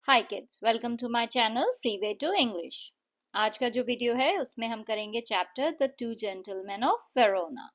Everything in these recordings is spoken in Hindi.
Hi kids, welcome to my channel free way to English. आज का जो वीडियो है उसमें हम करेंगे chapter the two gentleman of Verona.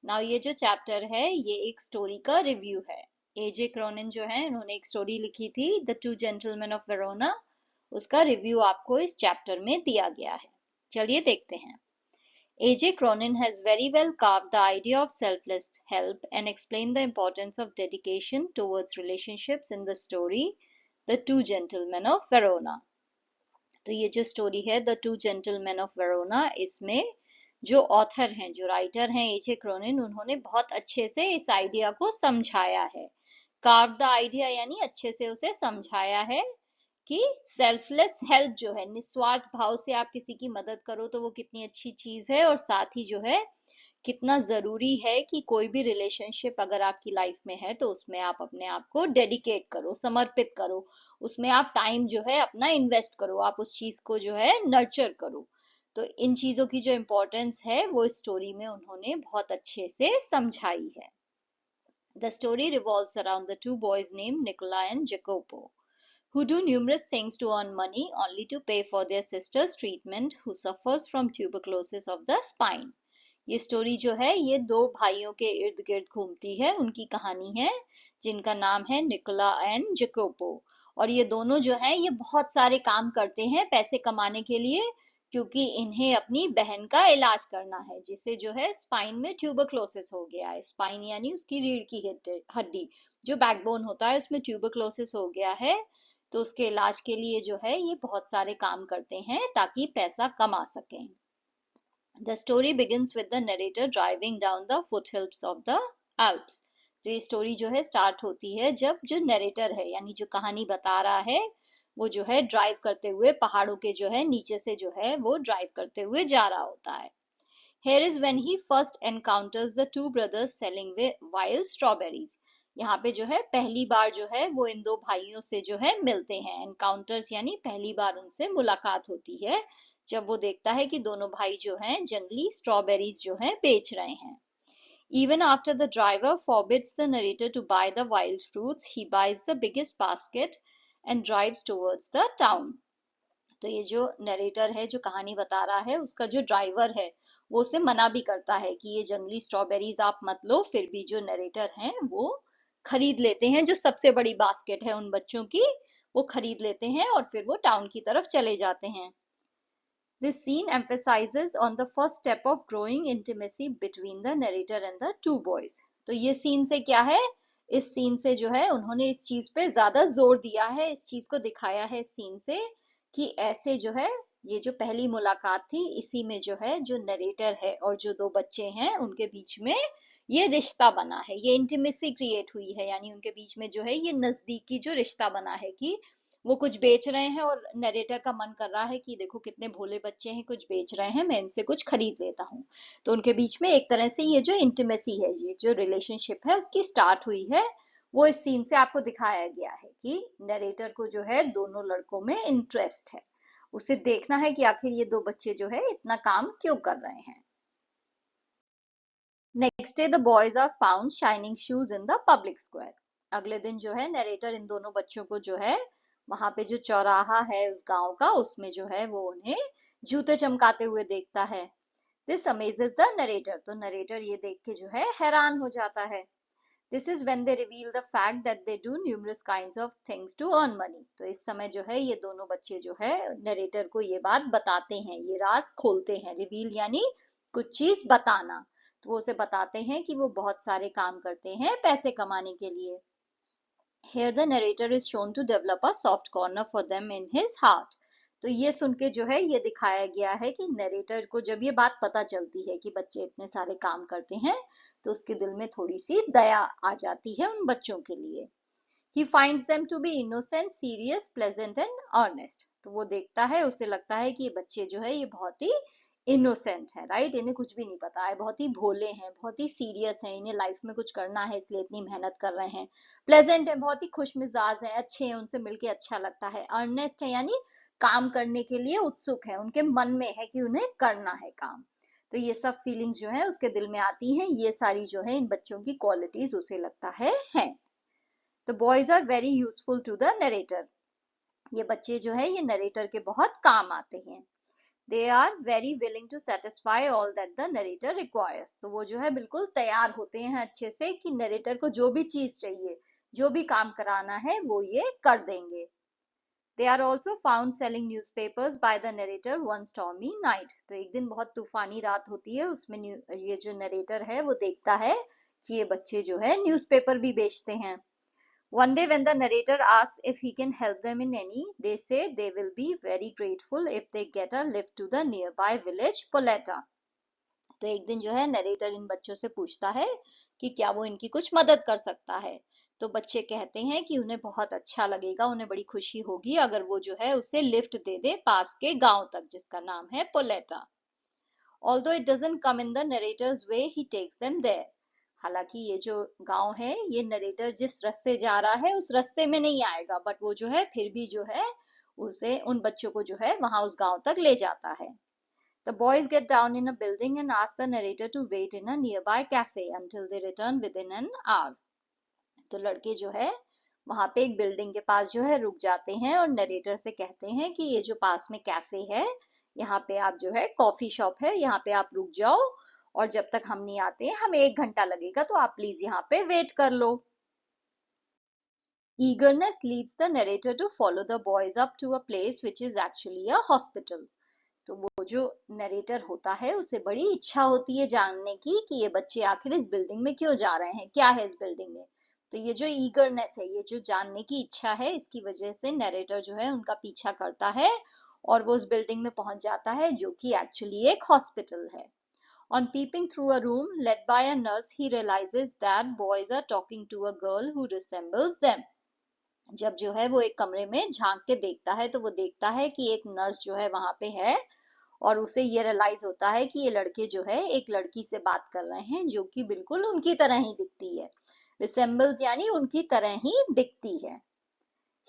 Now ये जो चैप्टर है ये एक स्टोरी का रिव्यू है। एजे क्रॉनिन जो है उन्होंने एक स्टोरी लिखी थी the two gentleman of Verona. उसका रिव्यू आपको इस चैप्टर में दिया गया है। चलिए देखते हैं। AJ Cronin has very well carved the idea of selfless help and explained the importance of dedication towards relationships in the story The Two Gentlemen of Verona। तो ये जो स्टोरी है the two gentleman of Verona, इसमें जो ऑथर हैं, जो राइटर हैं एजे क्रोनिन, उन्होंने बहुत अच्छे से इस आइडिया को समझाया है। कार्व द आइडिया यानी अच्छे से उसे समझाया है कि सेल्फलेस हेल्प जो है, निस्वार्थ भाव से आप किसी की मदद करो तो वो कितनी अच्छी चीज है, और साथ ही जो है कितना जरूरी है कि कोई भी रिलेशनशिप अगर आपकी लाइफ में है तो उसमें आप अपने आप को डेडिकेट करो, समर्पित करो, उसमें आप टाइम जो है अपना इन्वेस्ट करो, आप उस चीज को जो है नर्चर करो। तो इन चीजों की जो इम्पोर्टेंस है वो इस स्टोरी में उन्होंने बहुत अच्छे से समझाई है। The story revolves around the two boys named Nicola and Jacopo, who do numerous things to earn money only to pay for their sister's treatment, who suffers from tuberculosis of the spine। ये स्टोरी जो है ये दो भाइयों के इर्द गिर्द घूमती है, उनकी कहानी है, जिनका नाम है निकोला एंड जकोपो। और ये दोनों जो है ये बहुत सारे काम करते हैं पैसे कमाने के लिए, क्योंकि इन्हें अपनी बहन का इलाज करना है, जिसे जो है स्पाइन में ट्यूबरक्लोसिस हो गया है। स्पाइन यानी उसकी रीढ़ की हड्डी, जो बैकबोन होता है उसमें ट्यूबरक्लोसिस हो गया है। तो उसके इलाज के लिए जो है ये बहुत सारे काम करते हैं ताकि पैसा कमा सकें। The story begins with the narrator driving down the foothills of the Alps। तो ये स्टोरी जो है स्टार्ट होती है जब जो नरेटर है यानी जो कहानी बता रहा है वो जो है ड्राइव करते हुए पहाड़ों के जो है नीचे से जो है वो ड्राइव करते हुए जा रहा होता है। Here is when he first encounters the two brothers selling wild strawberries। यहाँ पे जो है पहली बार जो है वो इन दो भाइयों से जो है मिलते हैं। एनकाउंटर्स यानी पहली बार उनसे मुलाकात होती है जब वो देखता है कि दोनों भाई जो हैं जंगली स्ट्रॉबेरीज जो हैं बेच रहे हैं। Even after the driver forbids the narrator to buy the wild fruits, he buys the biggest basket and drives towards the town। तो ये जो नरेटर है जो कहानी बता रहा है उसका जो ड्राइवर है वो उसे मना भी करता है कि ये जंगली स्ट्रॉबेरीज आप मत लो, फिर भी जो नरेटर हैं वो खरीद लेते हैं, जो सबसे बड़ी बास्केट है उन बच्चों की वो खरीद लेते हैं और फिर वो टाउन की तरफ चले जाते हैं। This scene emphasizes on the first step of growing intimacy between the narrator and the two boys। तो ये सीन से क्या है, इस सीन से जो है उन्होंने इस चीज पे ज्यादा जोर दिया है, इस चीज को दिखाया है इस सीन से कि ऐसे जो है ये जो पहली मुलाकात थी इसी में जो है जो नरेटर है और जो दो बच्चे हैं उनके बीच में ये रिश्ता बना है, ये इंटीमेसी क्रिएट हुई है, यानी उनके बीच में जो है ये नजदीकी जो रिश्ता बना है कि वो कुछ बेच रहे हैं और नरेटर का मन कर रहा है कि देखो कितने भोले बच्चे हैं, कुछ बेच रहे हैं, मैं इनसे कुछ खरीद लेता हूँ। तो उनके बीच में एक तरह से ये जो इंटीमेसी है, ये जो रिलेशनशिप है उसकी स्टार्ट हुई है। वो इस सीन से आपको दिखाया गया है कि नरेटर को जो है दोनों लड़कों में इंटरेस्ट है, उसे देखना है कि आखिर ये दो बच्चे जो है इतना काम क्यों कर रहे हैं। Next day the boys are found shining shoes in the public square. अगले दिन जो है नरेटर इन दोनों बच्चों को जो है वहां पे जो चौराहा है उस गांव का उसमें जो है वो उन्हें जूते चमकाते हुए देखता है। This amazes the narrator. तो नरेटर ये देख के जो है हैरान हो जाता है। This is when they reveal the fact that they do numerous kinds of things to earn money. तो इस समय जो है ये दोनों बच्चे जो है नरेटर को ये बात बताते हैं, ये राज खोलते हैं। रिवील यानी कुछ चीज बताना, तो वो उसे बताते हैं कि वो बहुत सारे काम करते हैं पैसे कमाने के लिए। Here the narrator is shown to develop a soft corner for them in his heart। तो ये सुन के जो है ये दिखाया गया है कि नरेटर को जब ये बात पता चलती है कि बच्चे इतने सारे काम करते हैं तो उसके दिल में थोड़ी सी दया आ जाती है उन बच्चों के लिए। He finds them to be innocent, serious, pleasant and earnest। तो वो देखता है, उसे लगता है कि ये बच्चे जो है ये बहुत ही इनोसेंट है, राइट, इन्हें कुछ भी नहीं पता है, बहुत ही भोले हैं, बहुत ही सीरियस हैं, इन्हें लाइफ में कुछ करना है इसलिए इतनी मेहनत कर रहे हैं। प्लेजेंट है, बहुत ही खुश मिजाज है, अच्छे हैं, उनसे मिलके अच्छा लगता है। अर्नेस्ट है यानी काम करने के लिए उत्सुक है, उनके मन में है कि उन्हें करना है काम। तो ये सब फीलिंग्स जो है उसके दिल में आती हैं, ये सारी जो है इन बच्चों की क्वालिटीज उसे लगता है हैं। The boys are very useful to the narrator। ये बच्चे जो है ये नरेटर के बहुत काम आते हैं। They are very willing to satisfy all that the narrator requires. तो वो जो है बिल्कुल तैयार होते हैं अच्छे से कि नरेटर को जो भी चीज चाहिए, जो भी काम कराना है वो ये कर देंगे। They are also found selling newspapers by the narrator one stormy night. तो एक दिन बहुत तूफानी रात होती है, उसमें ये जो नरेटर है वो देखता है कि ये बच्चे जो है न्यूज़पेपर भी बेचते हैं। One day, when the narrator asks if he can help them in any, they say they will be very grateful if they get a lift to the nearby village Poleta. तो एक दिन जो है नरेटर इन बच्चों से पूछता है कि क्या वो इनकी कुछ मदद कर सकता है। तो बच्चे कहते हैं कि उन्हें बहुत अच्छा लगेगा, उन्हें बड़ी खुशी होगी अगर वो जो है उसे लिफ्ट दे दे पास के गांव तक, जिसका नाम है पोलेटा। Although it doesn't come in the narrator's way, he takes them there. हालांकि ये जो गांव है ये नरेटर जिस रास्ते जा रहा है उस रास्ते में नहीं आएगा, बट वो जो है फिर भी जो है उसे उन बच्चों को जो है वहां उस गांव तक ले जाता है। The boys get down in a building and ask the narrator to wait in a nearby cafe until they return within an hour. तो लड़के जो है वहां पे एक बिल्डिंग के पास जो है रुक जाते हैं और नरेटर से कहते हैं कि ये जो पास में कैफे है, यहाँ पे आप जो है कॉफी शॉप है, यहाँ पे आप रुक जाओ और जब तक हम नहीं आते हैं, हमें 1 घंटा लगेगा, तो आप प्लीज यहाँ पे वेट कर लो। Eagerness leads the narrator to follow the boys up to a place which is actually a hospital. तो वो जो नरेटर होता है उसे बड़ी इच्छा होती है जानने की कि ये बच्चे आखिर इस बिल्डिंग में क्यों जा रहे हैं, क्या है इस बिल्डिंग में। तो ये जो ईगरनेस है, ये जो जानने की इच्छा है, इसकी वजह से नरेटर जो है उनका पीछा करता है और वो उस बिल्डिंग में पहुंच जाता है जो कि एक्चुअली एक हॉस्पिटल है। On peeping through a room led by a nurse, he realizes that boys are talking to a girl who resembles them. जब जो है वो एक कमरे में झांक के देखता है तो वो देखता है कि एक नर्स जो है वहां पे है और उसे ये रियलाइज होता है कि ये लड़के जो है एक लड़की से बात कर रहे हैं जो कि बिल्कुल उनकी तरह ही दिखती है। रिसेम्बल्स यानी उनकी तरह ही दिखती है।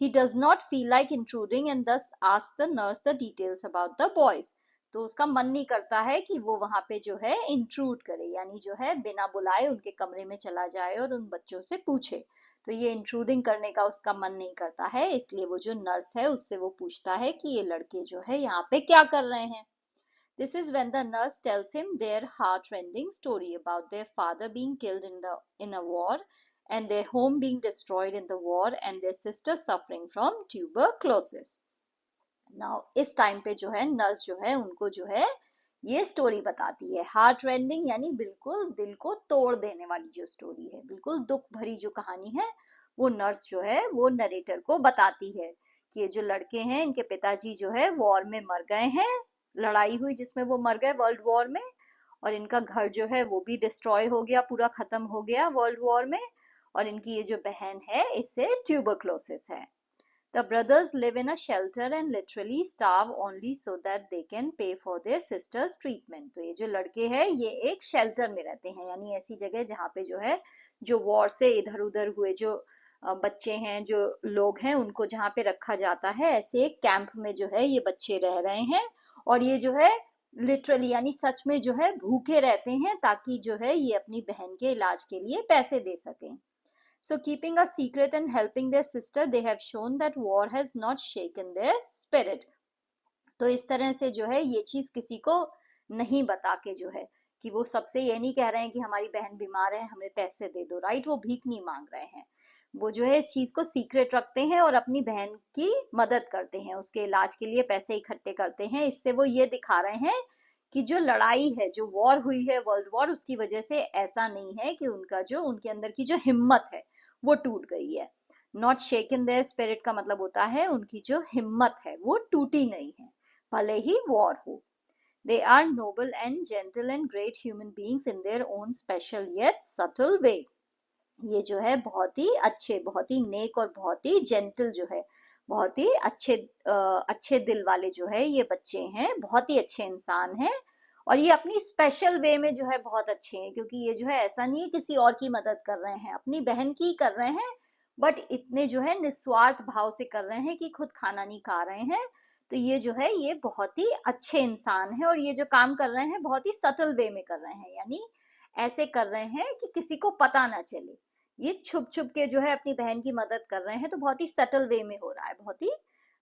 He does not feel like intruding and thus asks the nurse the details about the boys. तो उसका मन नहीं करता है कि वो वहां पे जो है इंट्रूड करे, यानी जो है बिना बुलाए उनके कमरे में चला जाए और उन बच्चों से पूछे। तो ये इंट्रूडिंग करने का उसका मन नहीं करता है, इसलिए वो जो नर्स है उससे वो पूछता है कि ये लड़के जो है यहाँ पे क्या कर रहे हैं। This is when the nurse tells him their heart-rending story about their father being killed in a war and their home being destroyed in the war and their sister suffering from tuberculosis. Now इस टाइम पे जो है नर्स जो है उनको जो है ये स्टोरी बताती है। हार्ट रेंडिंग यानी बिल्कुल दिल को तोड़ देने वाली जो स्टोरी है, बिल्कुल दुख भरी जो कहानी है, वो नर्स जो है वो नरेटर को बताती है कि ये जो लड़के हैं इनके पिताजी जो है वॉर में मर गए हैं, लड़ाई हुई जिसमें वो मर गए वर्ल्ड वॉर में, और इनका घर जो है वो भी डिस्ट्रॉय हो गया, पूरा खत्म हो गया वर्ल्ड वॉर में, और इनकी ये जो बहन है इससे ट्यूबरक्लोसिस है। The brothers live in a shelter and literally starve only so that they can pay for their sister's treatment. तो ये जो लड़के हैं ये एक शेल्टर में रहते हैं, यानी ऐसी जगह जहाँ पे जो है जो वॉर से इधर उधर हुए जो बच्चे हैं, जो लोग हैं, उनको जहाँ पे रखा जाता है, ऐसे एक कैंप में जो है ये बच्चे रह रहे हैं और ये जो है लिटरली यानी सच में जो है भूखे रहते हैं ताकि जो है ये अपनी बहन के इलाज के लिए पैसे दे सकें। So, keeping a secret and helping their sister, they have shown that war has not shaken their spirit. तो इस तरह से जो है ये चीज किसी को नहीं बता के जो है कि वो सबसे ये नहीं कह रहे हैं कि हमारी बहन बीमार है हमें पैसे दे दो, राइट, वो भीख नहीं मांग रहे हैं। वो जो है इस चीज को सीक्रेट रखते हैं और अपनी बहन की मदद करते हैं, उसके इलाज के लिए पैसे इकट्ठे करते हैं। इससे वो ये दिखा रहे हैं कि जो लड़ाई है, जो वॉर हुई है वर्ल्ड वॉर, उसकी वजह से ऐसा नहीं है कि उनका जो उनके अंदर की जो हिम्मत है वो टूट गई है। Not shake in their spirit का मतलब होता है उनकी जो हिम्मत है वो टूटी नहीं है भले ही वॉर हो। They are noble and gentle and great human beings in their own special yet subtle way. ये जो है बहुत ही अच्छे, बहुत ही नेक और बहुत ही जेंटल जो है, बहुत ही अच्छे दिल वाले जो है ये बच्चे हैं, बहुत ही अच्छे इंसान हैं और ये अपनी स्पेशल वे में जो है बहुत अच्छे हैं, क्योंकि ये जो है ऐसा नहीं है किसी और की मदद कर रहे हैं, अपनी बहन की कर रहे हैं, बट इतने जो है निस्वार्थ भाव से कर रहे हैं कि खुद खाना नहीं खा रहे हैं। तो ये जो है ये बहुत ही अच्छे इंसान है और ये जो काम कर रहे हैं बहुत ही सटल वे में कर रहे हैं, यानी ऐसे कर रहे हैं कि किसी को पता ना चले। ये छुप छुप के जो है अपनी बहन की मदद कर रहे हैं, तो बहुत ही सटल वे में हो रहा है, बहुत ही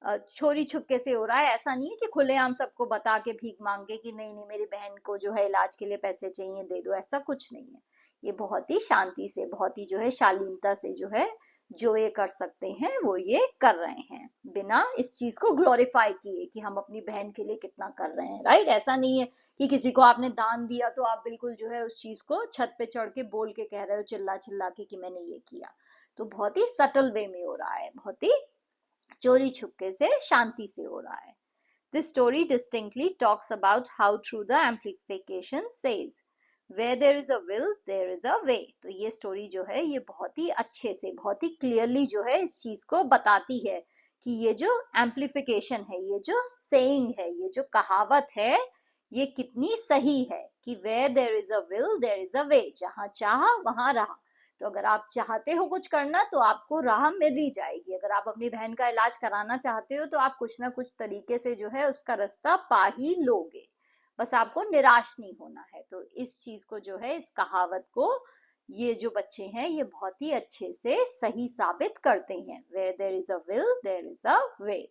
चोरी छुपके से हो रहा है। ऐसा नहीं है कि खुलेआम सबको बता के भीख मांगे कि नहीं नहीं मेरी बहन को जो है इलाज के लिए पैसे चाहिए दे दो, ऐसा कुछ नहीं है। ये बहुत ही शांति से, बहुत ही जो है शालीनता से जो है, जो ये कर सकते हैं वो ये कर रहे हैं, बिना इस चीज को ग्लोरीफाई किए कि हम अपनी बहन के लिए कितना कर रहे हैं। राइट? ऐसा नहीं है कि किसी को आपने दान दिया तो आप बिल्कुल जो है उस चीज को छत पे चढ़ के बोल के कह रहे हो, चिल्ला चिल्ला के कि मैंने ये किया। तो बहुत ही सटल वे में हो रहा है, बहुत ही चोरी छुपके से, शांति से हो रहा है। This story distinctly talks about how through the amplification says, where there is a will, there is a way। तो ये स्टोरी जो है ये बहुत ही अच्छे से, बहुत ही क्लियरली जो है इस चीज को बताती है कि ये जो एम्प्लीफिकेशन है, ये जो सेइंग है, ये जो कहावत है, ये कितनी सही है कि where there is a will, there is a way। जहां चाह वहां रहा। तो अगर आप चाहते हो कुछ करना तो आपको राह मिल ही जाएगी। अगर आप अपनी बहन का इलाज कराना चाहते हो तो आप कुछ ना कुछ तरीके से जो है उसका रास्ता पा ही लोगे। बस आपको निराश नहीं होना है। तो इस चीज को जो है, इस कहावत को ये जो बच्चे हैं ये बहुत ही अच्छे से सही साबित करते हैं। Where there is a will, there is a way।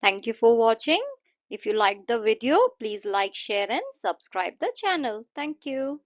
Thank you for watching. If you liked the video, please like, share and subscribe the channel. Thank you.